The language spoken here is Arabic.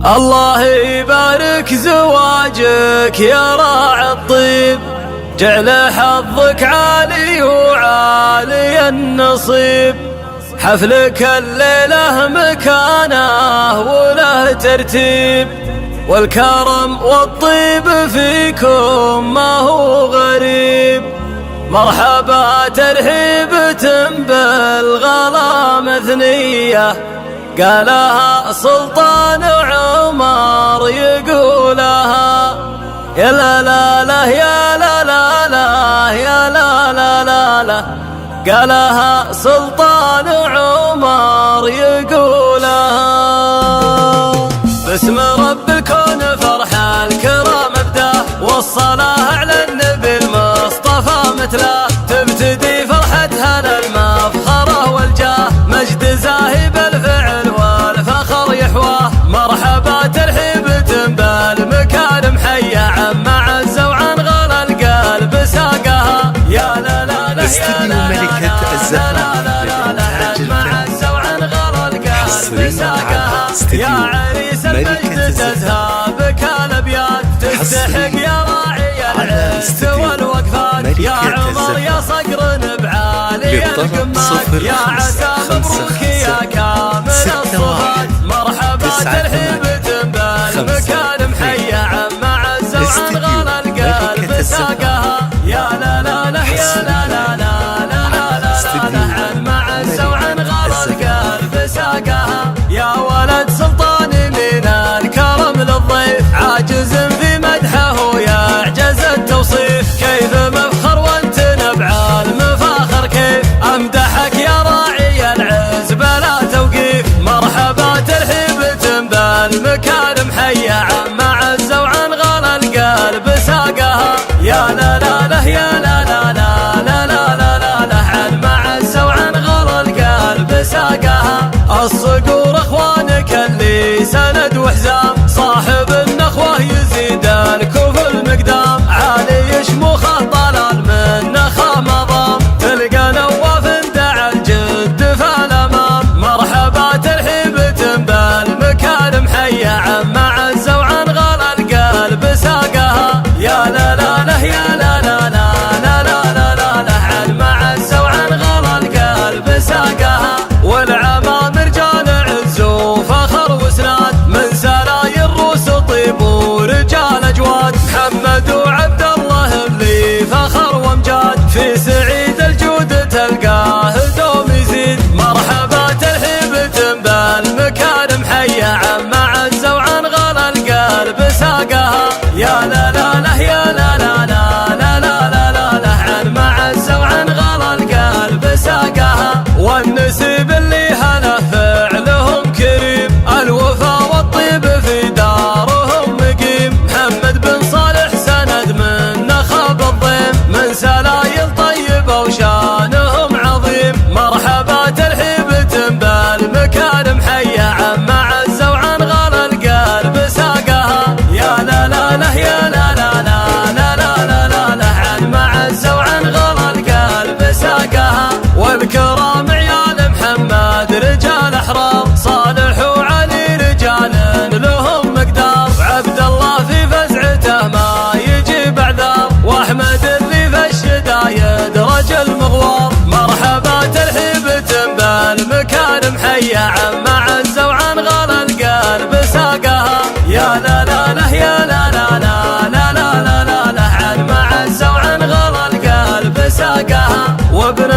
الله يبارك زواجك يا راعي الطيب، جعل حظك عالي وعالي النصيب. حفلك الليلة مكانه وله ترتيب، والكرم والطيب فيكم ما هو غريب. مرحبا ترحيبة بالغلا مثنية، قالها سلطان عمر يقولها يا لا لا لا يا لا لا لا يا لا لا لا لا، قالها سلطان عمر يقولها. باسم رب الكون فرح الكرام ابداه، والصلاة على النبي المصطفى مثله. تبتدي فرحتها للمفخرة والجاه، مجد زاهب الفعل والفخر يحواه. مرحبا ترحيبة بالمكارم حيا، عم عز وعن غلا القلب ساقها يا لا لا لا يا لا ملكة الزهراء يا عريس المجد تذهبك الابيات، تستحق يا راعي العز والوقفات. يا عمر يا صقر بعالي القمات، يا عسى مبروك يا كامل الصفات. مرحبا ترحيبة بالمكارم حيا، عم عز وعن غلا القلب ساقها يا لا لا لا يا لا لا لا لا لا لا، عن معز وعن غلا القلب ساقها. يا ولد سلطان من الكرم للضيف، عاجز في مدحه يعجز التوصيف. كيف مفخر وانت نبع المفاخر، كيف امدحك يا راعي العز بلا توقيف. مرحبا ترحيبة بالمكارم حيا، عم عز وعن غلا القلب ساقها يا لا لا لا يا لا لا لا لا لا لا لا، عن معز وعن غلا القلب ساقها. الصقور اخوانك اللي سند وحزام، صاحب النخوة يزيد الكوف المقدام. عالي شموخه طلال من نخا مضام، تلقى نواف دعا الجد فالامام. مرحبا ترحيبة بالمكارم حيا، عم عز وعن غلا القلب ساقها يا لا لا لا يا لا لا لا لا لا لا لا، عن معز وعن غلا القلب ساقها. والعمام رجال عز وفخر وسناد، من سرايا الروس طيب ورجال اجواد. محمد وعبد الله اللي فخر وامجاد، في سعيد الجود تلقاه دوم يزيد. مرحبا ترحيبة بالمكارم حيا، عم عز وعن غلا القلب ساقها يا لا لا لا يا لا لا لا لا لا لا لا، عن معز وعن غلا القلب ساقها. والنسيب اللي هلا فعلهم كريم، الوفا والطيب في دارهم مقيم. محمد بن صالح سند من نخب الضيم، من سلايل طيبة وشانهم عظيم. مرحبا ترحيبة بالمكارم حيا، عم عز وعن غلا القلب ساقها يا لا لا لا يا لا لا لا لا لا لا لا، عن معز وعن غلا القلب ساقها. والكرام عيال محمد رجال احرار، صالح وعلي رجال لهم مقدار. وعبد الله في فزعته ما يجيب اعذار، واحمد اللي في الشدايد رجل مغوار. مرحبا ترحيبة بالمكارم حيا، عم عز وعن غلا القلب ساقها يا لا لا لا يا لا لا لا لا لا لا لا، عن معز وعن غلا القلب ساقها. وابن